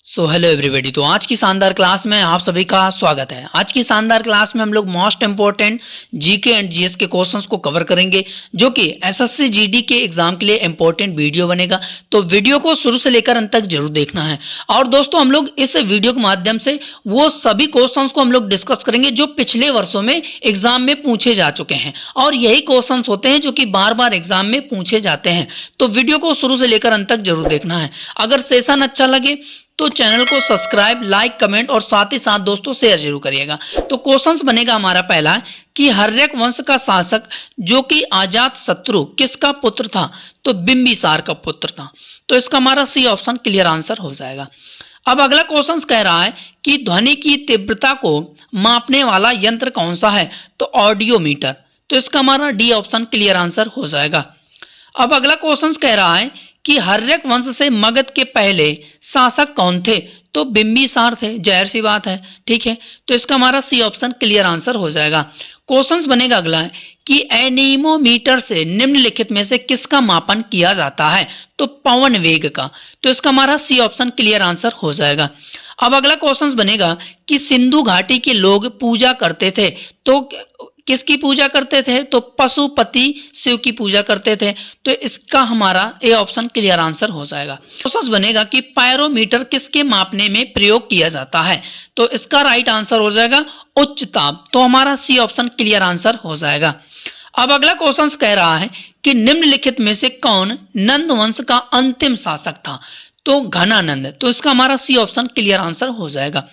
Hello everybody. तो आज की शानदार क्लास में आप सभी का स्वागत है। आज की शानदार क्लास में हम लोग most important GK and GS के क्वेश्चंस को कवर करेंगे, जो कि एसएससी जीडी के एग्जाम के लिए इंपॉर्टेंट वीडियो बनेगा। तो वीडियो को शुरू से लेकर अंत तक जरूर देखना है। और दोस्तों, हम लोग इस वीडियो के माध्यम से वो सभी क्वेश्चंस को हम लोग डिस्कस करेंगे जो पिछले वर्षों में एग्जाम में पूछे जा चुके हैं, और यही क्वेश्चन होते हैं जो कि बार बार एग्जाम में पूछे जाते हैं। तो वीडियो को शुरू से लेकर अंत तक जरूर देखना है। अगर सेशन अच्छा लगे तो चैनल को सब्सक्राइब, लाइक, कमेंट और साथ ही साथ दोस्तों शेयर जरूर करिएगा। तो क्वेश्चंस बनेगा हमारा पहला कि हर्यक वंश का शासक जो कि अजात शत्रु किसका पुत्र था? तो बिंबिसार का पुत्र था। तो इसका हमारा सी ऑप्शन क्लियर आंसर हो जाएगा। अब अगला क्वेश्चन कह रहा है कि ध्वनि की तीव्रता को मापने वाला यंत्र कौन सा है? तो ऑडियोमीटर। तो इसका हमारा डी ऑप्शन क्लियर आंसर हो जाएगा। अब अगला क्वेश्चन कह रहा है कि हर्यक वंश से मगध के पहले शासक कौन थे? तो बिंबिसार थे, जाहिर सी बात है, ठीक है। तो इसका हमारा सी ऑप्शन क्लियर आंसर हो जाएगा। क्वेश्चंस बनेगा अगला है कि एनीमोमीटर से निम्नलिखित में से किसका मापन किया जाता है? तो पवन वेग का। तो इसका हमारा सी ऑप्शन क्लियर आंसर हो जाएगा। अब अगला क्वेश्चन बनेगा कि सिंधु घाटी के लोग पूजा करते थे, तो किसकी पूजा करते थे? तो पशुपति शिव की पूजा करते थे। तो इसका हमारा ए ऑप्शन क्लियर आंसर हो जाएगा। क्वेश्चन बनेगा कि पायरोमीटर किसके मापने में प्रयोग किया जाता है? तो इसका राइट आंसर हो जाएगा उच्च ताप। तो हमारा सी ऑप्शन क्लियर आंसर हो जाएगा। अब अगला क्वेश्चन कह रहा है कि निम्नलिखित में से कौन नंद वंश का अंतिम शासक था? तो घनानंद। तो इसका हमारा सी ऑप्शन क्लियर आंसर हो जाएगा।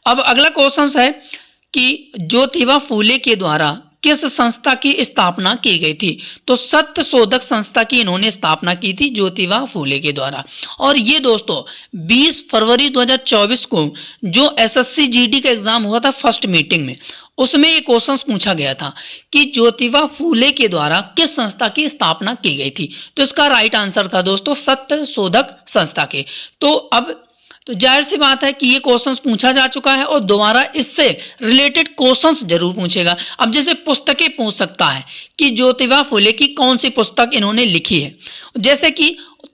अब अगला क्वेश्चन है कि ज्योतिबा फूले के द्वारा किस संस्था की स्थापना की गई थी? तो सत्य शोधक संस्था की इन्होंने स्थापना की थी ज्योतिबा फूले के द्वारा। और ये दोस्तों 20 फरवरी 2024 को जो एसएससी जीडी का एग्जाम हुआ था फर्स्ट मीटिंग में, उसमें ये क्वेश्चन पूछा गया था कि ज्योतिबा फूले के द्वारा किस संस्था की स्थापना की गई थी? तो इसका राइट आंसर था दोस्तों सत्य शोधक संस्था के। तो जाहिर सी बात है कि ये क्वेश्चंस पूछा जा चुका है और दोबारा इससे रिलेटेड क्वेश्चंस जरूर पूछेगा। अब जैसे पुस्तकें पूछ सकता है कि ज्योतिबा फूले की कौन सी पुस्तक इन्होंने लिखी है, जैसे कि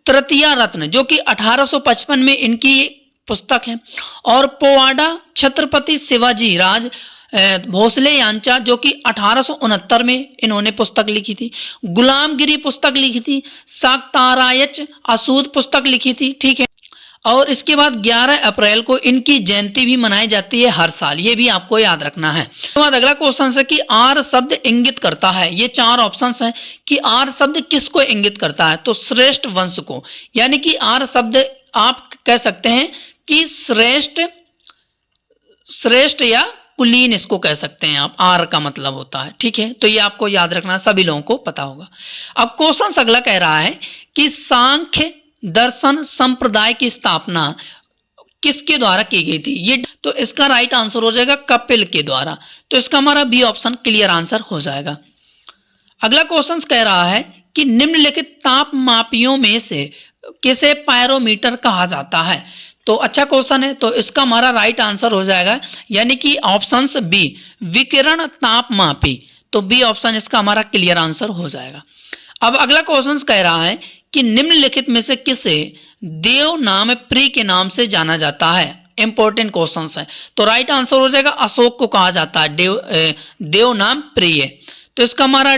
तृतीया रत्न जो कि 1855 में इनकी पुस्तक है, और पोवाड़ा छत्रपति शिवाजी राज भोसले यांचा जो कि 1869 में इन्होंने पुस्तक लिखी थी, गुलामगिरी पुस्तक लिखी थी, शाक्तारायच असूद पुस्तक लिखी थी, ठीक है। और इसके बाद 11 अप्रैल को इनकी जयंती भी मनाई जाती है हर साल, ये भी आपको याद रखना है। उसके बाद अगला क्वेश्चन है कि आर शब्द इंगित करता है, ये चार ऑप्शंस हैं कि आर शब्द किसको इंगित करता है? तो श्रेष्ठ वंश को। यानी कि आर शब्द आप कह सकते हैं कि श्रेष्ठ या कुलीन इसको कह सकते हैं आप, आर का मतलब होता है, ठीक है। तो ये आपको याद रखना, सभी लोगों को पता होगा। अब क्वेश्चन अगला कह रहा है कि सांख्य दर्शन संप्रदाय की स्थापना किसके द्वारा की गई थी? ये तो इसका राइट आंसर हो जाएगा कपिल के द्वारा। तो इसका हमारा बी ऑप्शन क्लियर आंसर हो जाएगा। अगला क्वेश्चन कह रहा है कि निम्नलिखित ताप मापियों में से किसे पायरोमीटर कहा जाता है? तो अच्छा क्वेश्चन है, तो इसका हमारा राइट आंसर हो जाएगा यानी कि ऑप्शन बी विकिरण ताप मापी। तो बी ऑप्शन इसका हमारा क्लियर आंसर हो जाएगा। अब अगला क्वेश्चन कह रहा है कि निम्नलिखित में से किसे देव नाम प्रिय के नाम से जाना जाता है? इंपॉर्टेंट क्वेश्चन है। तो राइट आंसर हो जाएगा अशोक को कहा जाता है देव नाम प्रिय। तो इसका हमारा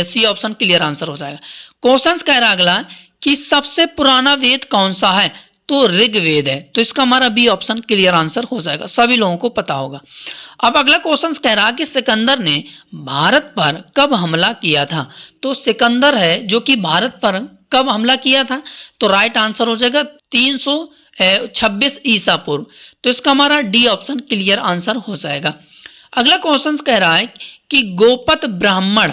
सी ऑप्शन क्लियर आंसर हो जाएगा। क्वेश्चन कह रहा अगला कि सबसे पुराना वेद कौन सा है? तो ऋग्वेद है। तो इसका हमारा बी ऑप्शन क्लियर आंसर हो जाएगा, सभी लोगों को पता होगा। अब अगला क्वेश्चन कह रहा कि सिकंदर ने भारत पर कब हमला किया था? तो सिकंदर है जो कि भारत पर कब हमला किया था? तो राइट आंसर हो जाएगा 326 ईसा पूर्व। तो इसका हमारा डी ऑप्शन क्लियर आंसर हो जाएगा। अगला क्वेश्चन कह रहा है कि गोपत ब्राह्मण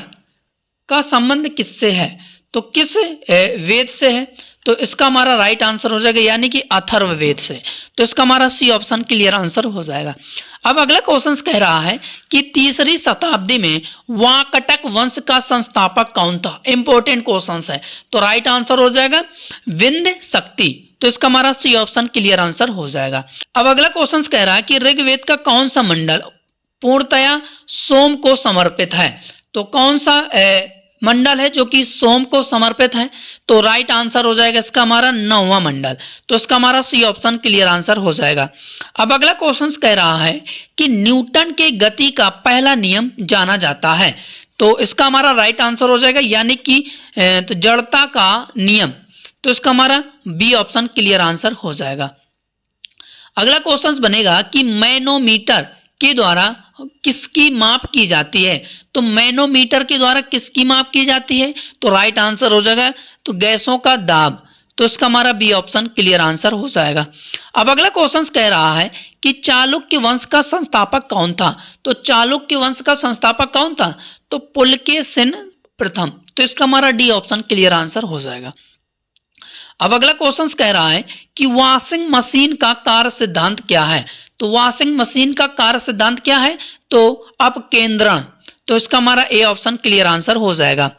का संबंध किससे है? तो किस वेद से है? तो इसका हमारा राइट आंसर हो जाएगा यानी कि अथर्ववेद से। तो इसका हमारा सी ऑप्शन क्लियर आंसर हो जाएगा। अब अगला क्वेश्चन कह रहा है कि तीसरी शताब्दी में वाकटक वंश का संस्थापक कौन था? इंपॉर्टेंट क्वेश्चन है। तो राइट आंसर हो जाएगा विंध्य शक्ति। तो इसका हमारा सी ऑप्शन क्लियर आंसर हो जाएगा। अब अगला क्वेश्चन कह रहा है कि ऋग्वेद का कौन सा मंडल पूर्णतया सोम को समर्पित है? तो कौन सा मंडल है जो कि सोम को समर्पित है। तो राइट आंसर हो जाएगा इसका हमारा 9वां मंडल। तो इसका हमारा सी ऑप्शन क्लियर आंसर हो जाएगा। अब अगला क्वेश्चन कह रहा है कि न्यूटन के गति का पहला नियम जाना जाता है। तो इसका हमारा राइट आंसर हो जाएगा यानी कि तो जड़ता का नियम। तो इसका हमारा बी ऑप्शन क्लियर आंसर हो जाएगा। अगला क्वेश्चन बनेगा कि मैनोमीटर के द्वारा किसकी माप की जाती है। तो मैनोमीटर के द्वारा किसकी माप की जाती है। तो राइट आंसर हो जाएगा तो गैसों का दाब। तो इसका हमारा बी ऑप्शन क्लियर आंसर हो जाएगा। अब अगला क्वेश्चन कह रहा है कि चालुक्य वंश का संस्थापक कौन था। तो चालुक्य वंश का संस्थापक कौन था। तो पुलकेशिन प्रथम। तो इसका हमारा डी ऑप्शन क्लियर आंसर हो जाएगा। अब अगला क्वेश्चन कह रहा है कि वॉशिंग मशीन का कार्य सिद्धांत क्या है। तो वॉशिंग मशीन का कार्य सिद्धांत क्या है। तो अपकेंद्रण। तो इसका हमारा ए ऑप्शन क्लियर आंसर हो जाएगा।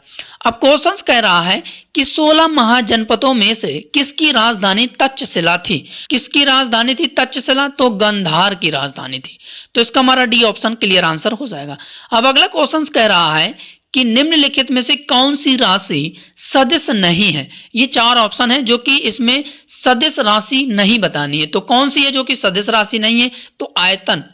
अब क्वेश्चन कह रहा है कि 16 महाजनपदों में से किसकी राजधानी तक्षशिला थी। किसकी राजधानी थी तक्षशिला। तो गंधार की राजधानी थी। तो इसका हमारा डी ऑप्शन क्लियर आंसर हो जाएगा। अब अगला क्वेश्चन कह रहा है कि निम्नलिखित में से कौन सी राशि सदिश नहीं है। ये 4 ऑप्शन है जो कि इसमें सदिश राशि नहीं बतानी है। तो कौन सी है जो कि सदिश राशि नहीं है। तो आयतन।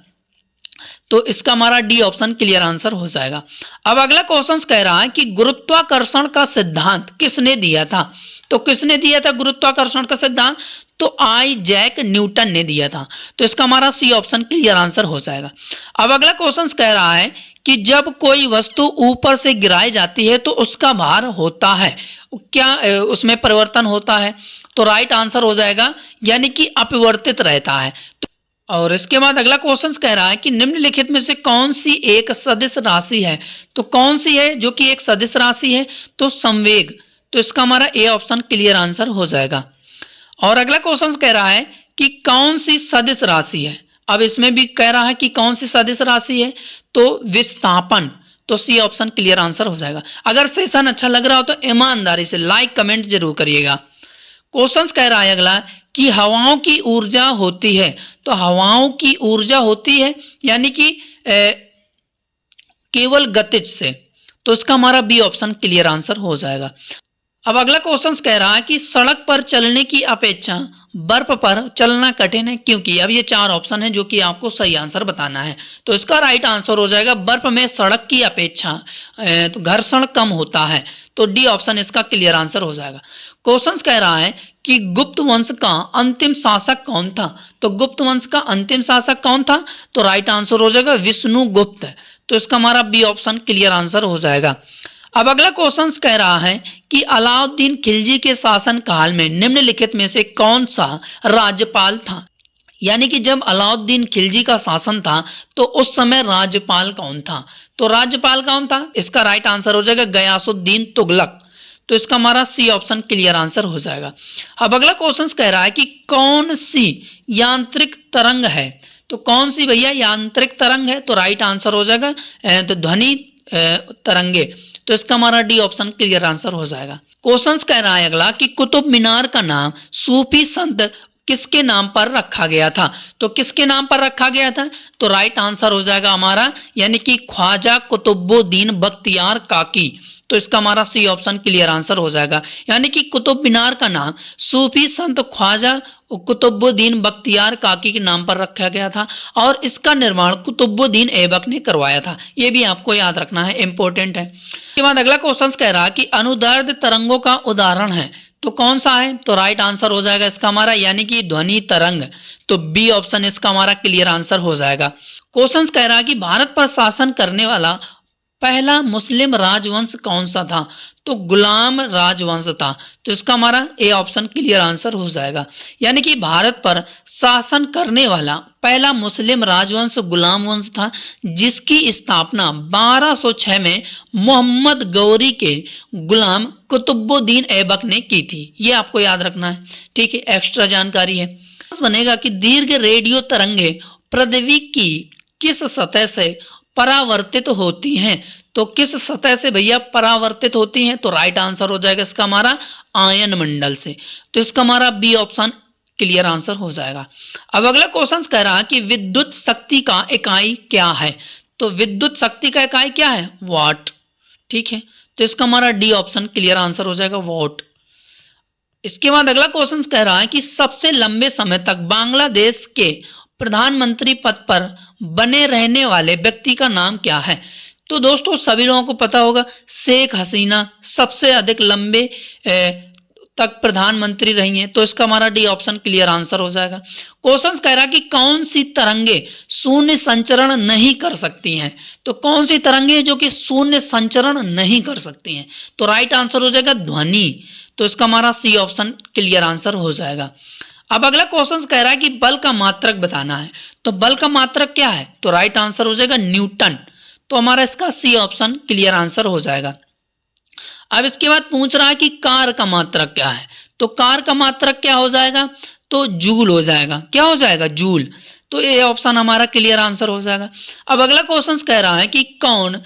तो इसका हमारा डी ऑप्शन क्लियर आंसर हो जाएगा। अब अगला क्वेश्चन कह रहा है कि गुरुत्वाकर्षण का सिद्धांत किसने दिया था। तो किसने दिया था गुरुत्वाकर्षण का सिद्धांत। तो आइजैक न्यूटन ने दिया था। तो इसका हमारा सी ऑप्शन क्लियर आंसर हो जाएगा। अब अगला क्वेश्चन कह रहा है कि जब कोई वस्तु ऊपर से गिराई जाती है तो उसका भार होता है क्या, उसमें परिवर्तन होता है। तो राइट आंसर हो जाएगा यानी कि अपरिवर्तित रहता है। और इसके बाद अगला क्वेश्चन कह रहा है कि निम्नलिखित में से कौन सी एक सदिश राशि है। तो कौन सी है जो कि एक सदिश राशि है। तो संवेग। तो इसका हमारा ए ऑप्शन क्लियर आंसर हो जाएगा। और अगला क्वेश्चन कह रहा है कि कौन सी सदिश राशि है। अब इसमें भी कह रहा है कि कौन सी सदिश राशि है। तो विस्थापन। तो सी ऑप्शन क्लियर आंसर हो जाएगा। अगर सेशन अच्छा लग रहा हो तो ईमानदारी से लाइक कमेंट जरूर करिएगा। क्वेश्चन कह रहा है अगला कि हवाओं की ऊर्जा होती है। तो हवाओं की ऊर्जा होती है यानी कि केवल गतिज से। तो इसका हमारा बी ऑप्शन क्लियर आंसर हो जाएगा। अब अगला क्वेश्चन कह रहा है कि सड़क पर चलने की अपेक्षा बर्फ पर चलना कठिन है क्योंकि। अब ये 4 ऑप्शन है जो कि आपको सही आंसर बताना है। तो इसका राइट आंसर हो जाएगा बर्फ में सड़क की अपेक्षा तो घर्षण कम होता है। तो डी ऑप्शन इसका क्लियर आंसर हो जाएगा। क्वेश्चन कह रहा है कि गुप्त वंश का अंतिम शासक कौन था। तो गुप्त वंश का अंतिम शासक कौन था। तो राइट आंसर हो जाएगा विष्णुगुप्त। तो इसका हमारा बी ऑप्शन क्लियर आंसर हो जाएगा। अब अगला क्वेश्चन कह रहा है कि अलाउद्दीन खिलजी के शासन काल में निम्नलिखित में से कौन सा राज्यपाल था। यानी कि जब अलाउद्दीन खिलजी का शासन था तो उस समय राज्यपाल कौन था। तो राज्यपाल कौन था। इसका राइट आंसर हो जाएगा गयासुद्दीन तुगलक। तो इसका हमारा सी ऑप्शन क्लियर आंसर हो जाएगा। अब अगला क्वेश्चन कह रहा है कि कौन सी यांत्रिक तरंग है। तो कौन सी भैया यांत्रिक तरंग है। तो राइट आंसर हो जाएगा तो ध्वनि तरंगे। तो इसका हमारा डी ऑप्शन क्लियर आंसर हो जाएगा। क्वेश्चन कह रहा है अगला कि कुतुब मीनार का नाम सूफी संत किसके नाम पर रखा गया था। तो किसके नाम पर रखा गया था। तो राइट आंसर हो जाएगा हमारा यानी कि ख्वाजा कुतुबुद्दीन बख्तियार काकी। तो इसका हमारा सी ऑप्शन क्लियर आंसर हो जाएगा यानी कि कुतुब मीनार का नाम सूफी संत ख्वाजा कुतुबुद्दीन बख्तियार काकी के नाम पर रखा गया था और इसका निर्माण कुतुबुद्दीन ऐबक ने करवाया था। ये भी आपको याद रखना है, इंपॉर्टेंट है। इसके बाद अगला क्वेश्चन कह रहा है कि अनुदैर्ध्य तरंगों का उदाहरण है तो कौन सा है। तो राइट आंसर हो जाएगा इसका हमारा यानी कि ध्वनि तरंग। तो बी ऑप्शन इसका हमारा क्लियर आंसर हो जाएगा। क्वेश्चन कह रहा है कि भारत पर शासन करने वाला पहला मुस्लिम राजवंश कौन सा था। तो गुलाम राजवंश था। तो इसका हमारा ए ऑप्शन क्लियर आंसर हो जाएगा यानी कि भारत पर शासन करने वाला पहला मुस्लिम राजवंश गुलाम वंश था जिसकी स्थापना 1206 में मोहम्मद गौरी के गुलाम कुतुबुद्दीन ऐबक ने की थी। ये आपको याद रखना है, ठीक है, एक्स्ट्रा जानकारी है। बनेगा कि दीर्घ रेडियो तरंगे पृथ्वी की किस सतह से परावर्तित होती हैं। तो किस सतह से भैया परावर्तित होती हैं। तो राइट आंसर हो जाएगा इसका हमारा आयन मंडल से। तो इसका हमारा बी ऑप्शन क्लियर आंसर हो जाएगा। अब अगला क्वेश्चन कह रहा है कि विद्युत शक्ति का इकाई क्या है। तो विद्युत शक्ति का इकाई क्या है। वाट, ठीक है। तो इसका हमारा डी ऑप्शन क्लियर आंसर हो जाएगा, वोट। इसके बाद अगला क्वेश्चन कह रहा है कि सबसे लंबे समय तक बांग्लादेश के प्रधानमंत्री पद पर बने रहने वाले व्यक्ति का नाम क्या है। तो दोस्तों सभी लोगों को पता होगा, शेख हसीना सबसे अधिक लंबे तक प्रधानमंत्री रही हैं, तो इसका हमारा डी ऑप्शन क्लियर आंसर हो जाएगा। क्वेश्चन कह रहा है कि कौन सी तरंगे शून्य संचरण नहीं कर सकती हैं। तो कौन सी तरंगे जो कि शून्य संचरण नहीं कर सकती हैं, तो राइट आंसर हो जाएगा ध्वनि। तो इसका हमारा सी ऑप्शन क्लियर आंसर हो जाएगा। अब अगला क्वेश्चन कह रहा है कि बल का मात्रक बताना है। तो बल का मात्रक क्या है, तो राइट आंसर हो जाएगा न्यूटन। तो हमारा इसका सी ऑप्शन क्लियर आंसर हो जाएगा। अब इसके बाद पूछ रहा है कि कार का मात्रक क्या है। तो कार का मात्रक क्या हो जाएगा, तो जूल हो जाएगा। क्या हो जाएगा, जूल। तो ये ऑप्शन हमारा क्लियर आंसर हो जाएगा। अब अगला क्वेश्चन कह रहा है कि कौन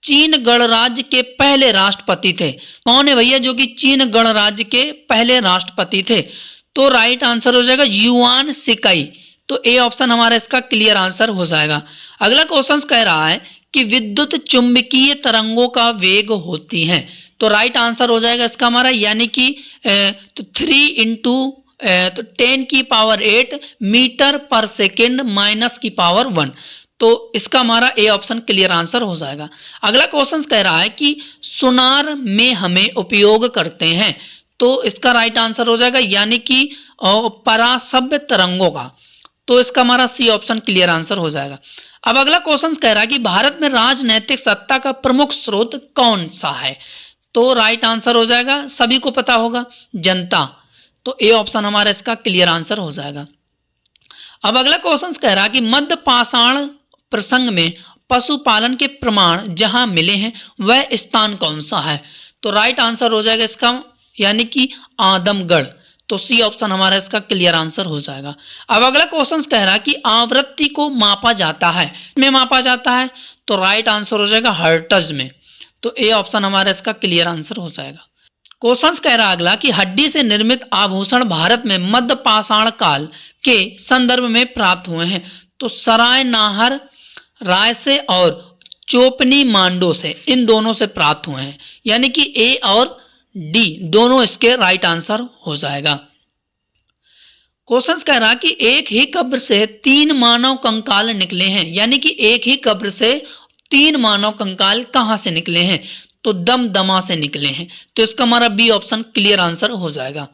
चीन गणराज्य के पहले राष्ट्रपति थे। कौन है भैया जो कि चीन गणराज्य के पहले राष्ट्रपति थे, तो राइट आंसर हो जाएगा युआन शिकाई। तो ए ऑप्शन हमारा इसका क्लियर आंसर हो जाएगा। अगला क्वेश्चन कह रहा है कि विद्युत चुंबकीय तरंगों का वेग होती हैं। तो राइट आंसर हो जाएगा इसका हमारा, यानी कि तो 3 इंटू तो 10 की पावर 8 मीटर पर सेकेंड माइनस की पावर 1। तो इसका हमारा ए ऑप्शन क्लियर आंसर हो जाएगा। अगला क्वेश्चन कह रहा है कि सुनार में हमें उपयोग करते हैं। तो इसका राइट आंसर हो जाएगा, यानी कि परासभ्य तरंगों का। तो इसका हमारा सी ऑप्शन क्लियर आंसर हो जाएगा। अब अगला क्वेश्चन कह रहा है कि भारत में राजनैतिक सत्ता का प्रमुख स्रोत कौन सा है। तो राइट आंसर हो जाएगा, सभी को पता होगा, जनता। तो ए ऑप्शन हमारा इसका क्लियर आंसर हो जाएगा। अब अगला क्वेश्चन कह रहा है कि मध्य पाषाण प्रसंग में पशुपालन के प्रमाण जहां मिले हैं वह स्थान कौन सा है। तो राइट आंसर हो जाएगा इसका, यानी कि आदमगढ़। तो सी ऑप्शन हमारा इसका क्लियर आंसर हो जाएगा। अब अगला क्वेश्चन कह रहा है कि आवृत्ति को मापा जाता है, में मापा जाता है। तो राइट आंसर हो जाएगा हर्ट्ज में। तो ए ऑप्शन हमारा इसका क्लियर आंसर हो जाएगा। क्वेश्चन कह रहा अगला कि हड्डी से निर्मित आभूषण भारत में मध्य पाषाण काल के संदर्भ में प्राप्त हुए हैं। तो सराय नाहर राय से और चोपनी मांडो से, इन दोनों से प्राप्त हुए हैं, यानी कि ए और डी दोनों इसके राइट आंसर हो जाएगा। क्वेश्चन कह रहा कि एक ही कब्र से 3 मानव कंकाल निकले हैं, यानी कि एक ही कब्र से 3 मानव कंकाल कहां से निकले हैं। तो दमदमा से निकले हैं। तो इसका हमारा बी ऑप्शन क्लियर आंसर हो जाएगा।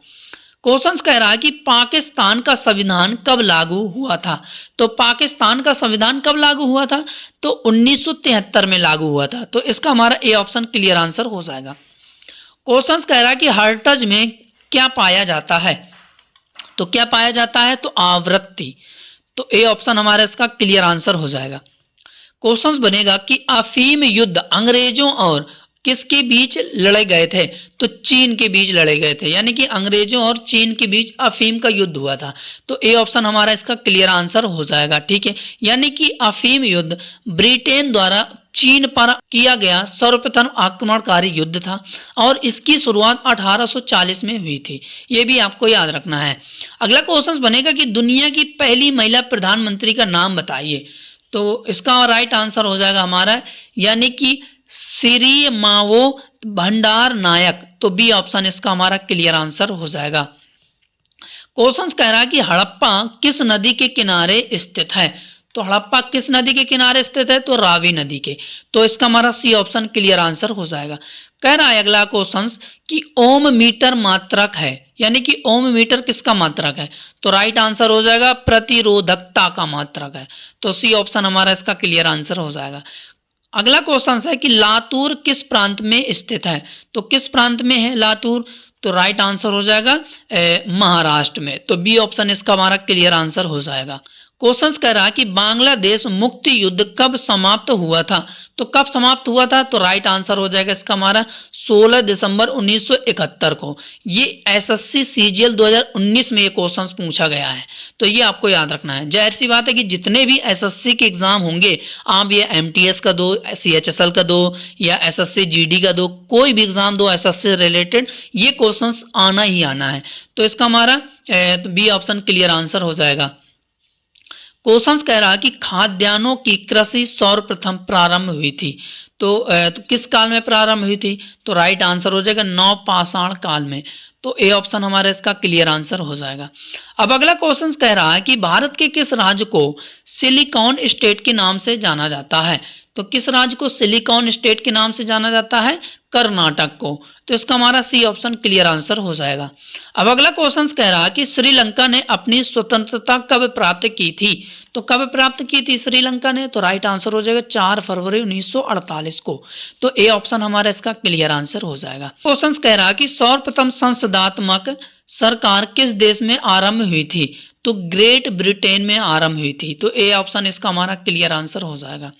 क्वेश्चन कह रहा है कि पाकिस्तान का संविधान कब लागू हुआ था। तो पाकिस्तान का संविधान कब लागू हुआ था, तो 1973 में लागू हुआ था। तो इसका हमारा ए ऑप्शन क्लियर आंसर हो जाएगा। क्वेश्चन कह रहा है कि हर्ट्ज में क्या पाया जाता है। तो क्या पाया जाता है, तो आवृत्ति। तो ए ऑप्शन हमारा इसका क्लियर आंसर हो जाएगा। क्वेश्चन बनेगा कि अफीम युद्ध अंग्रेजों और किसके बीच लड़े गए थे। तो चीन के बीच लड़े गए थे, यानी कि अंग्रेजों और चीन के बीच अफीम का युद्ध हुआ था। तो ए ऑप्शन हमारा इसका क्लियर आंसर हो जाएगा। ठीक है, यानी कि अफीम युद्ध ब्रिटेन द्वारा चीन पर किया गया सर्वप्रथम आक्रमणकारी युद्ध था और इसकी शुरुआत 1840 में हुई थी। ये भी आपको याद रखना है। अगला क्वेश्चन बनेगा कि दुनिया की पहली महिला प्रधानमंत्री का नाम बताइए। तो इसका राइट आंसर हो जाएगा हमारा, यानी कि श्री मावो भंडार नायक। तो बी ऑप्शन इसका हमारा क्लियर आंसर हो जाएगा। क्वेश्चन कह रहा है कि हड़प्पा किस नदी के किनारे स्थित है। तो हड़प्पा किस नदी के किनारे स्थित है, तो रावी नदी के। तो इसका हमारा सी ऑप्शन क्लियर आंसर हो जाएगा। कह रहा है अगला क्वेश्चन कि ओम मीटर मात्रक है, यानी कि ओम मीटर किसका मात्रक है। तो राइट आंसर हो जाएगा प्रतिरोधकता का मात्रक है। तो सी ऑप्शन हमारा इसका क्लियर आंसर हो जाएगा। अगला क्वेश्चन है कि लातूर किस प्रांत में स्थित है। तो किस प्रांत में है लातूर, तो राइट आंसर हो जाएगा महाराष्ट्र में। तो बी ऑप्शन इसका हमारा क्लियर आंसर हो जाएगा। क्वेश्चन कह रहा है कि बांग्लादेश मुक्ति युद्ध कब समाप्त हुआ था। तो कब समाप्त हुआ था, तो राइट आंसर हो जाएगा इसका हमारा 16 दिसंबर 1971 को। ये एसएससी सीजीएल 2019 में ये क्वेश्चन पूछा गया है। तो ये आपको याद रखना है। जाहिर सी बात है कि जितने भी एसएससी के एग्जाम होंगे, आप ये एमटीएस का दो, सीएचएसएल का दो या एसएससी जीडी का दो, कोई भी एग्जाम दो एसएससी रिलेटेड, ये क्वेश्चन आना ही आना है। तो इसका हमारा बी ऑप्शन क्लियर आंसर हो जाएगा। क्वेश्चन कह रहा है कि खाद्यान्नों की कृषि सर्वप्रथम प्रारंभ हुई थी। तो किस काल में प्रारंभ हुई थी? तो राइट आंसर हो जाएगा नवपाषाण काल में। तो ए ऑप्शन हमारा इसका क्लियर आंसर हो जाएगा। अब अगला क्वेश्चन कह रहा है कि भारत के किस राज्य को सिलिकॉन स्टेट के नाम से जाना जाता है? तो किस राज्य को सिलिकॉन स्टेट के नाम से जाना जाता है? कर्नाटक को। तो इसका हमारा सी ऑप्शन क्लियर आंसर हो जाएगा। अब अगला क्वेश्चन कह रहा है कि श्रीलंका ने अपनी स्वतंत्रता कब प्राप्त की थी? तो कब प्राप्त की थी श्रीलंका ने? तो राइट आंसर हो जाएगा 4 फरवरी 1948 को। तो ए ऑप्शन हमारा इसका क्लियर आंसर हो जाएगा। क्वेश्चन कह रहा है कि सर्वप्रथम संसदात्मक सरकार किस देश में आरंभ हुई थी? तो ग्रेट ब्रिटेन में आरंभ हुई थी। तो ए ऑप्शन इसका हमारा क्लियर आंसर हो जाएगा।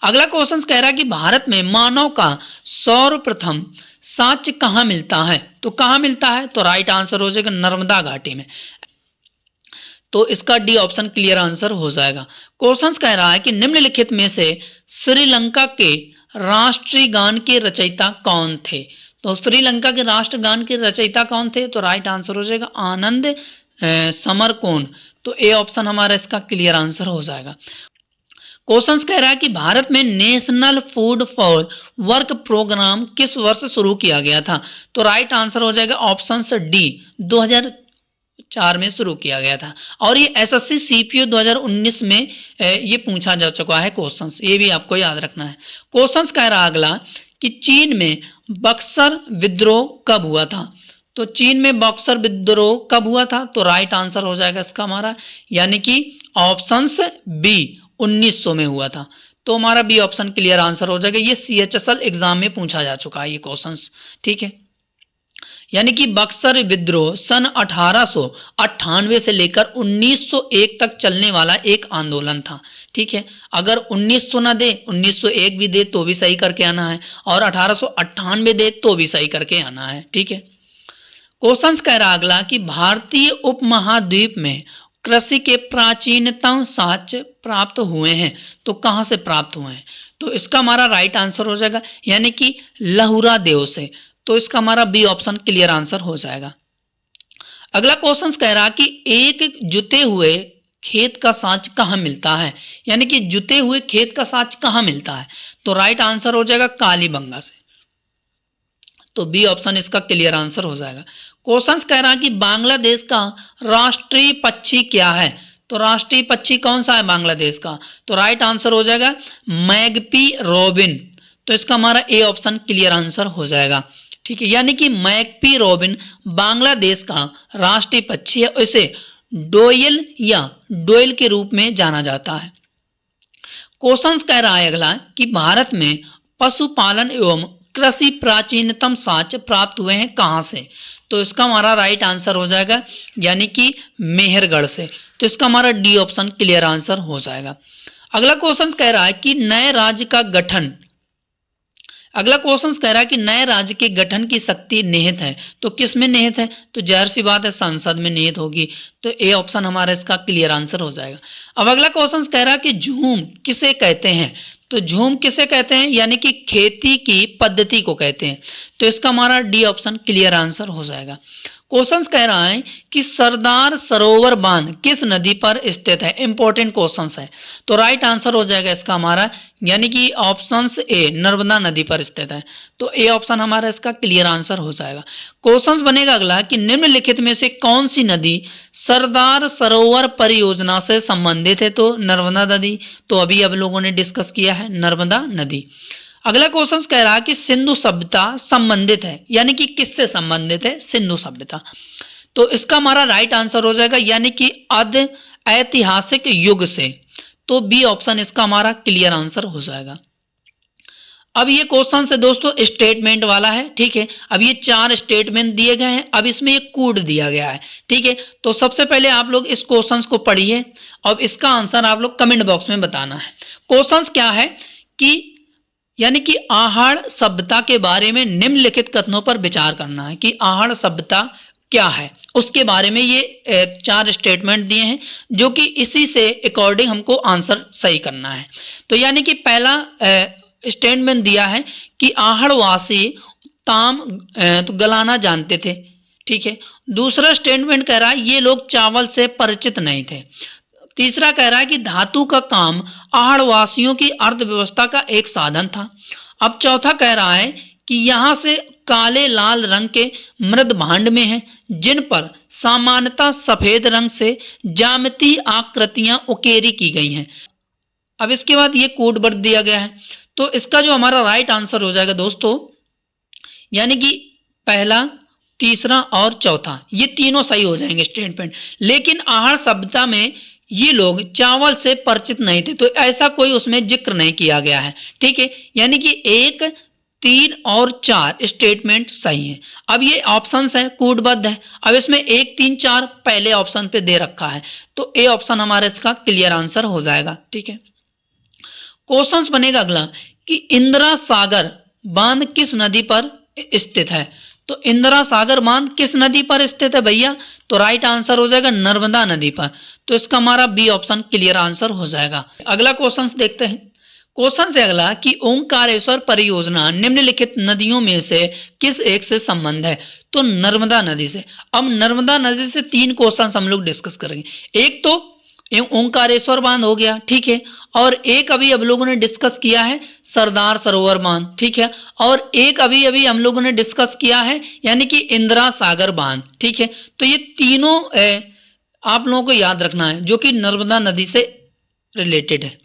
अगला क्वेश्चन कह रहा है कि भारत में मानव का सर्वप्रथम साक्ष्य कहाँ मिलता है? तो कहाँ मिलता है? तो राइट आंसर हो जाएगा नर्मदा घाटी में। तो इसका डी ऑप्शन क्लियर आंसर हो जाएगा। क्वेश्चन कह रहा है कि निम्नलिखित में से श्रीलंका के राष्ट्रीय गान के रचयिता कौन थे? तो श्रीलंका के राष्ट्रगान के रचयिता कौन थे? तो राइट आंसर हो जाएगा आनंद समरकोन। तो ए ऑप्शन हमारा इसका क्लियर आंसर हो जाएगा। क्वेश्चन कह रहा है कि भारत में national food for work programme किस वर्ष शुरू किया गया था? तो राइट आंसर हो जाएगा ऑप्शन डी 2004 में शुरू किया गया था। और ये एसएससी सीपीओ 2019 में ये पूछा जा चुका है क्वेश्चन, ये भी आपको याद रखना है। क्वेश्चन कह रहा है अगला कि चीन में बक्सर विद्रोह कब हुआ था? तो चीन में बक्सर विद्रोह कब हुआ था? तो राइट आंसर हो जाएगा इसका हमारा यानी कि ऑप्शन बी 1900 में हुआ था। तो हमारा बी ऑप्शन क्लियर आंसर हो जाएगा। ये सीएचएसएल एग्जाम में पूछा जा चुका है ये क्वेश्चंस, ठीक है। यानी कि बक्सर विद्रोह सन 1898 से लेकर 1901 तक चलने वाला एक आंदोलन था, ठीक है। अगर 1900 ना दे 1901 भी दे तो भी सही करके आना है, और 1898 दे तो भी सही करके आना है, ठीक है। क्वेश्चन कह रहा अगला कि भारतीय उपमहाद्वीप में कृषि के प्राचीनतम साक्ष्य प्राप्त हुए हैं। तो कहां से प्राप्त हुए हैं? तो इसका हमारा राइट आंसर हो जाएगा यानी कि लहुरा देव से। तो इसका हमारा बी ऑप्शन क्लियर आंसर हो जाएगा। अगला क्वेश्चन कह रहा कि एक जुते हुए खेत का साक्ष्य कहाँ मिलता है? यानी कि जुते हुए खेत का साक्ष्य कहाँ मिलता है? तो राइट आंसर हो जाएगा कालीबंगा से। तो बी ऑप्शन इसका क्लियर आंसर हो जाएगा। क्वेश्चन कह रहा है कि बांग्लादेश का राष्ट्रीय पक्षी क्या है? तो राष्ट्रीय पक्षी कौन सा है बांग्लादेश का? तो राइट आंसर हो जाएगा मैगपी रॉबिन। तो इसका हमारा ए ऑप्शन क्लियर आंसर हो जाएगा, ठीक है। यानी कि मैगपी रॉबिन बांग्लादेश का राष्ट्रीय पक्षी है, इसे डोयल या डोयल के रूप में जाना जाता है। क्वेश्चन कह रहा है अगला कि भारत में पशुपालन एवं कृषि प्राचीनतम साक्ष्य प्राप्त हुए हैं कहां से? तो इसका हमारा राइट आंसर हो जाएगा यानी कि मेहरगढ़ से। तो इसका हमारा डी ऑप्शन क्लियर आंसर हो जाएगा। अगला क्वेश्चन कह रहा है कि नए राज्य का गठन, अगला क्वेश्चन कह रहा है कि नए राज्य के गठन की शक्ति निहित है। तो किस में निहित है? तो जाहिर सी बात है संसद में निहित होगी। तो ए ऑप्शन हमारा इसका क्लियर आंसर हो जाएगा। अब अगला क्वेश्चन कह रहा है कि झूम किसे कहते हैं? तो झूम किसे कहते हैं? यानी कि खेती की पद्धति को कहते हैं। तो इसका हमारा डी ऑप्शन क्लियर आंसर हो जाएगा। क्वेश्चन कह रहा है कि सरदार सरोवर बांध किस नदी पर स्थित है? इंपॉर्टेंट क्वेश्चन है। तो राइट आंसर हो जाएगा इसका हमारा यानी कि ऑप्शन ए नर्मदा नदी पर स्थित है। तो ए ऑप्शन हमारा इसका क्लियर आंसर हो जाएगा। क्वेश्चन बनेगा अगला कि निम्नलिखित में से कौन सी नदी सरदार सरोवर परियोजना से संबंधित है? तो नर्मदा नदी। तो अभी अब लोगों ने डिस्कस किया है नर्मदा नदी। अगला क्वेश्चन कह रहा है कि सिंधु सभ्यता संबंधित है, यानी कि किससे संबंधित है? सिंधु सभ्यता। तो इसका हमारा राइट आंसर हो जाएगा यानी कि अध ऐतिहासिक युग से। तो बी ऑप्शन इसका हमारा क्लियर आंसर हो जाएगा। अब ये क्वेश्चन से दोस्तों स्टेटमेंट वाला है, ठीक है। अब ये 4 स्टेटमेंट दिए गए हैं, अब इसमें एक कोड दिया गया है, ठीक है। तो सबसे पहले आप लोग इस क्वेश्चन को पढ़िए और इसका आंसर आप लोग कमेंट बॉक्स में बताना है। क्वेश्चन क्या है कि यानी कि आहड़ सभ्यता के बारे में निम्नलिखित कथनों पर विचार करना है कि आहड़ सभ्यता क्या है, उसके बारे में ये 4 स्टेटमेंट दिए हैं जो कि इसी से अकॉर्डिंग हमको आंसर सही करना है। तो यानी कि पहला स्टेटमेंट दिया है कि आहड़वासी ताम तो गलाना जानते थे, ठीक है। दूसरा स्टेटमेंट कह रहा है ये लोग चावल से परिचित नहीं थे। तीसरा कह रहा है कि धातु का काम आहड़वासियों की अर्थव्यवस्था का एक साधन था। अब चौथा कह रहा है कि यहाँ से काले लाल रंग के मृद भांड में हैं, जिन पर सामान्यतः सफेद रंग से ज्यामितीय आकृतियां उकेरी की गई हैं। अब इसके बाद ये कोड वर्ड दिया गया है, तो इसका जो हमारा राइट आंसर हो जाएगा दोस्तों, यानी कि पहला, तीसरा और चौथा, ये तीनों सही हो जाएंगे स्टेटमेंट। लेकिन आहड़ सभ्यता में ये लोग चावल से परिचित नहीं थे, तो ऐसा कोई उसमें जिक्र नहीं किया गया है। ठीक है, यानी कि 1, 3 और 4 स्टेटमेंट सही है। अब ये ऑप्शंस है, कोडबद्ध है। अब इसमें 1, 3, 4 पहले ऑप्शन पे दे रखा है, तो ए ऑप्शन हमारा इसका क्लियर आंसर हो जाएगा। ठीक है, क्वेश्चंस बनेगा अगला कि इंदिरा सागर बांध किस नदी पर स्थित है। तो इंदिरा सागर बांध किस नदी पर स्थित है भैया, तो राइट आंसर हो जाएगा नर्मदा नदी पर। तो इसका हमारा बी ऑप्शन क्लियर आंसर हो जाएगा। अगला क्वेश्चन देखते हैं। क्वेश्चन से अगला कि ओंकारेश्वर परियोजना निम्नलिखित नदियों में से किस एक से संबंध है, तो नर्मदा नदी से। अब नर्मदा नदी से 3 क्वेश्चन हम लोग डिस्कस करेंगे। एक तो ओंकारेश्वर बांध हो गया, ठीक है, और एक अभी हम लोगों ने डिस्कस किया है सरदार सरोवर बांध, ठीक है, और एक अभी अभी हम लोगों ने डिस्कस किया है यानी कि इंदिरा सागर बांध। ठीक है, तो ये तीनों आप लोगों को याद रखना है, जो कि नर्मदा नदी से रिलेटेड है।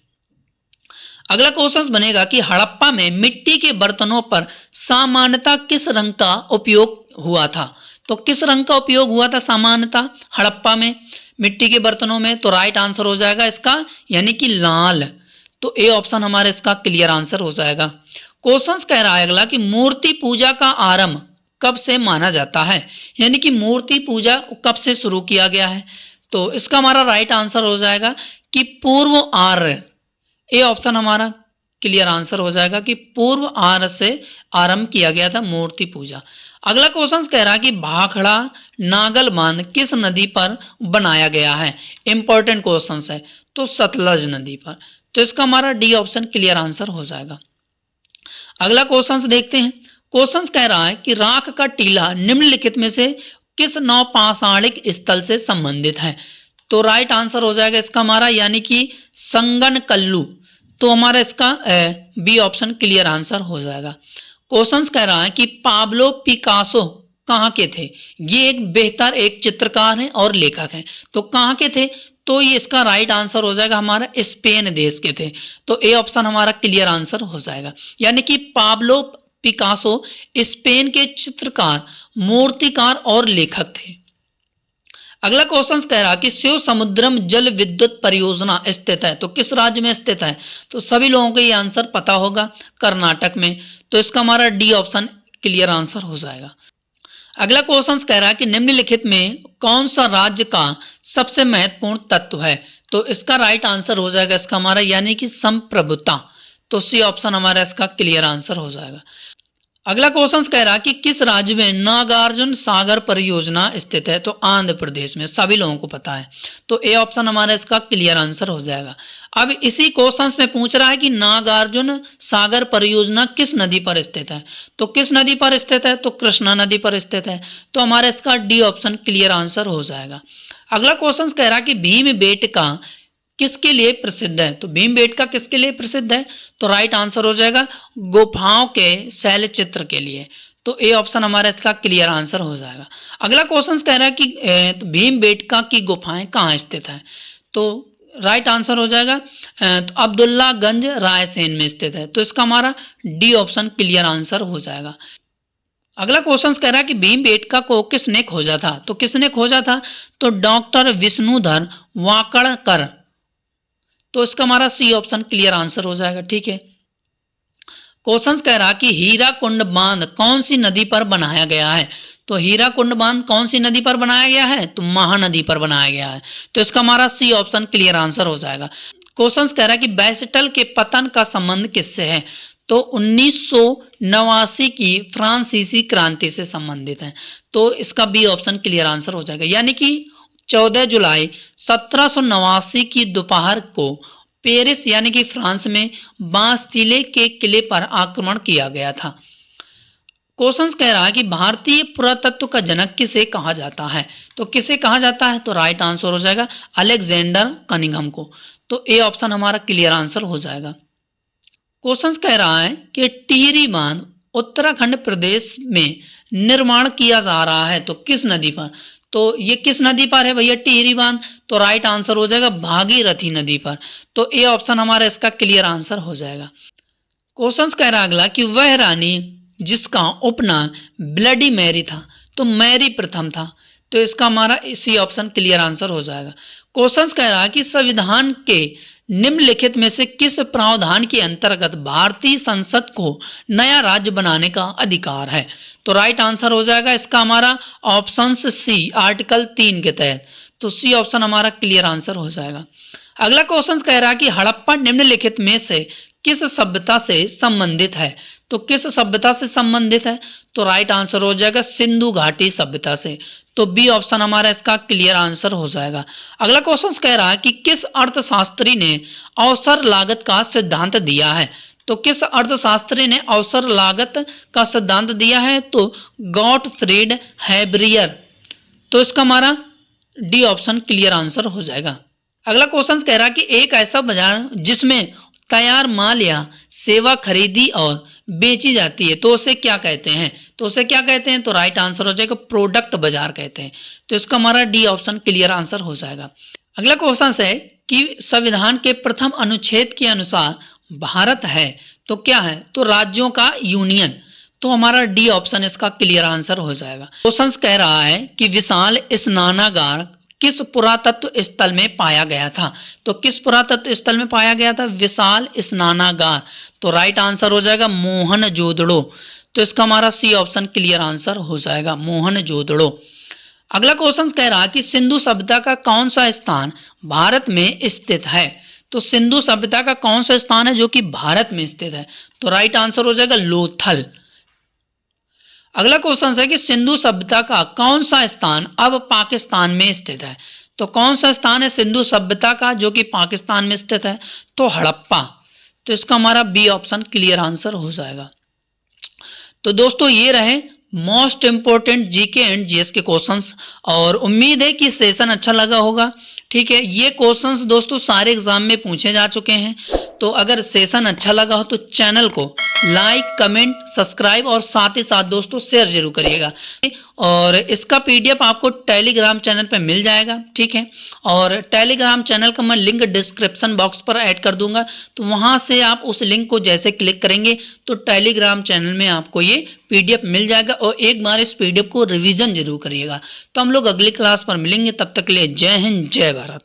अगला क्वेश्चन बनेगा कि हड़प्पा में मिट्टी के बर्तनों पर सामान्यतः किस रंग का उपयोग हुआ था। तो किस रंग का उपयोग हुआ था सामान्यतः हड़प्पा में मिट्टी के बर्तनों में, तो राइट आंसर हो जाएगा इसका यानी कि लाल। तो ए ऑप्शन हमारा इसका क्लियर आंसर हो जाएगा। क्वेश्चन कह रहा है अगला कि मूर्ति पूजा का आरंभ कब से माना जाता है, यानी कि मूर्ति पूजा कब से शुरू किया गया है। तो इसका हमारा राइट आंसर हो जाएगा कि पूर्व आर्य। ए ऑप्शन हमारा क्लियर आंसर हो जाएगा कि पूर्व आर्य से आरंभ किया गया था मूर्ति पूजा। अगला क्वेश्चन कह रहा है कि भाखड़ा नागल बांध किस नदी पर बनाया गया है। इंपॉर्टेंट क्वेश्चन है, तो सतलज नदी पर। तो इसका हमारा डी ऑप्शन क्लियर आंसर हो जाएगा। अगला क्वेश्चन देखते हैं। क्वेश्चन कह रहा है कि राख का टीला निम्नलिखित में से किस नौपाषाणिक स्थल से संबंधित है। तो राइट आंसर हो जाएगा इसका हमारा यानी कि संगन कल्लू। तो हमारा इसका बी ऑप्शन क्लियर आंसर हो जाएगा। क्वेश्चन कह रहा है कि पाब्लो पिकासो कहाँ के थे। ये एक बेहतर एक चित्रकार हैं और लेखक हैं, तो कहाँ के थे, तो ये इसका राइट आंसर हो जाएगा हमारा स्पेन देश के थे। तो ए ऑप्शन हमारा क्लियर आंसर हो जाएगा, यानी कि पाब्लो पिकासो स्पेन के चित्रकार, मूर्तिकार और लेखक थे। अगला क्वेश्चन कह रहा कि शिव समुद्रम जल विद्युत परियोजना स्थित है, तो किस राज्य में स्थित है। तो सभी लोगों को ये आंसर पता होगा, कर्नाटक में। तो इसका हमारा डी ऑप्शन क्लियर आंसर हो जाएगा। अगला क्वेश्चन कह रहा है कि निम्नलिखित में कौन सा राज्य का सबसे महत्वपूर्ण तत्व है। तो इसका राइट आंसर हो जाएगा इसका हमारा यानी कि संप्रभुता। तो सी ऑप्शन हमारा इसका क्लियर आंसर हो जाएगा। अगला क्वेश्चन कह रहा कि किस राज्य में नागार्जुन सागर परियोजना स्थित है। तो आंध्र प्रदेश में, सभी लोगों को पता है। तो ए ऑप्शन हमारा इसका क्लियर आंसर हो जाएगा। अब इसी क्वेश्चन में पूछ रहा है कि नागार्जुन सागर परियोजना किस नदी पर स्थित है। तो किस नदी पर स्थित है, तो कृष्णा नदी पर स्थित है। तो हमारा इसका डी ऑप्शन क्लियर आंसर हो जाएगा। अगला क्वेश्चन कह रहा कि भीमबेटका किसके लिए प्रसिद्ध है। तो भीमबेटका किसके लिए प्रसिद्ध है, तो राइट आंसर हो जाएगा गुफाओं के शैल चित्र के लिए। तो ए ऑप्शन हमारा इसका क्लियर आंसर हो जाएगा। अगला क्वेश्चन कह रहा है कि भीमबेटका की गुफाएं कहाँ स्थित है। तो राइट आंसर हो जाएगा तो अब्दुल्लागंज रायसेन में स्थित है। तो इसका हमारा डी ऑप्शन क्लियर आंसर हो जाएगा। अगला क्वेश्चन कह रहा है कि भीमबेटका को किसने खोजा था। तो किसने खोजा था, तो डॉक्टर विष्णुधर वाकड़कर। तो इसका हमारा सी ऑप्शन क्लियर आंसर हो जाएगा। ठीक है, क्वेश्चन कह रहा कि हीराकुंड बांध कौन सी नदी पर बनाया गया है। तो हीराकुंड बांध कौन सी नदी पर बनाया गया है, तो महानदी पर बनाया गया है। तो इसका हमारा सी ऑप्शन क्लियर आंसर हो जाएगा। क्वेश्चन कह रहा है कि बैस्टल के पतन का संबंध किससे है। तो 1989 की फ्रांसीसी क्रांति से संबंधित है। तो इसका बी ऑप्शन क्लियर आंसर हो जाएगा, यानी कि 14 जुलाई 1789 की दोपहर को पेरिस यानी कि फ्रांस में बास्तिले के किले पर आक्रमण किया गया था। क्वेश्चंस कह रहा है कि भारतीय पुरातत्व का जनक किसे कहा जाता है। तो किसे कहा जाता है, तो राइट आंसर हो जाएगा अलेक्जेंडर कनिंघम को। तो ए ऑप्शन हमारा क्लियर आंसर हो जाएगा। क्वेश्चंस कह रहा है कि टिहरी बांध उत्तराखंड प्रदेश में निर्माण किया जा रहा है, तो किस नदी पर। तो ये किस नदी पर है भैया, टिहरी बांध। तो राइट आंसर हो जाएगा भागीरथी नदी पर। तो ए ऑप्शन हमारा इसका क्लियर आंसर हो जाएगा। क्वेश्चंस कह रहा अगला कि वह रानी जिसका उपनाम ब्लडी मैरी था, तो मैरी प्रथम था। तो इसका हमारा सी ऑप्शन क्लियर आंसर हो जाएगा। क्वेश्चंस कह रहा है कि संविधान के निम्नलिखित में से किस प्रावधान के अंतर्गत भारतीय संसद को नया राज्य बनाने का अधिकार है। तो राइट आंसर हो जाएगा इसका हमारा ऑप्शन सी आर्टिकल 3 के तहत। तो सी ऑप्शन हमारा क्लियर आंसर हो जाएगा। अगला क्वेश्चन कह रहा है कि हड़प्पा निम्नलिखित में से किस सभ्यता से संबंधित है। तो किस सभ्यता से संबंधित है, तो राइट आंसर हो जाएगा सिंधु घाटी सभ्यता से। तो बी ऑप्शन हमारा इसका क्लियर आंसर हो जाएगा। अगला क्वेश्चन कह रहा है कि किस अर्थशास्त्री ने अवसर लागत का सिद्धांत दिया है। तो किस अर्थशास्त्री ने अवसर लागत का सिद्धांत दिया है, तो गॉटफ्रीड हेबरियर। तो इसका हमारा डी ऑप्शन क्लियर आंसर हो जाएगा। अगला क्वेश्चन कह रहा है कि एक ऐसा बाजार जिसमें तैयार माल या सेवा खरीदी और बेची जाती है, तो उसे क्या कहते हैं। तो उसे क्या कहते हैं, तो राइट आंसर हो जाएगा प्रोडक्ट बाजार कहते हैं। तो इसका हमारा डी ऑप्शन क्लियर आंसर हो जाएगा। अगला क्वेश्चन है कि संविधान के प्रथम अनुच्छेद के अनुसार भारत है तो क्या है, तो राज्यों का यूनियन। तो हमारा डी ऑप्शन इसका क्लियर आंसर हो जाएगा। क्वेश्चन कह रहा है कि विशाल स्नानागार किस पुरातत्व स्थल में पाया गया था। तो किस पुरातत्व स्थल में पाया गया था, विशाल स्नानागार। तो राइट आंसर हो जाएगा मोहनजोदड़ो। तो इसका हमारा सी ऑप्शन क्लियर आंसर हो जाएगा मोहनजोदड़ो। अगला क्वेश्चन कह रहा है कि सिंधु सभ्यता का कौन सा स्थान भारत में स्थित है। तो सिंधु सभ्यता का कौन सा स्थान है जो कि भारत में स्थित है, तो राइट आंसर हो जाएगा लोथल। अगला क्वेश्चन है कि सिंधु सभ्यता का कौन सा स्थान अब पाकिस्तान में स्थित है। तो कौन सा स्थान है सिंधु सभ्यता का जो कि पाकिस्तान में स्थित है, तो हड़प्पा। तो इसका हमारा बी ऑप्शन क्लियर आंसर हो जाएगा। तो दोस्तों ये रहे most important GK and GS के क्वेश्चंस, और उम्मीद है कि सेशन अच्छा लगा होगा। ठीक है, ये क्वेश्चंस दोस्तों सारे एग्जाम में पूछे जा चुके हैं। तो अगर सेशन अच्छा लगा हो तो चैनल को लाइक, कमेंट, सब्सक्राइब और साथ ही साथ दोस्तों शेयर जरूर करिएगा। और इसका पीडीएफ आपको टेलीग्राम चैनल पे मिल जाएगा। ठीक है, और टेलीग्राम चैनल का मैं लिंक डिस्क्रिप्शन बॉक्स पर ऐड कर दूंगा। तो वहां से आप उस लिंक को जैसे क्लिक करेंगे तो टेलीग्राम चैनल में आपको ये पीडीएफ मिल जाएगा। और एक बार इस पीडीएफ को रिवीजन जरूर करिएगा। तो हम लोग अगली क्लास पर मिलेंगे, तब तक के लिए जय हिंद, जय भारत।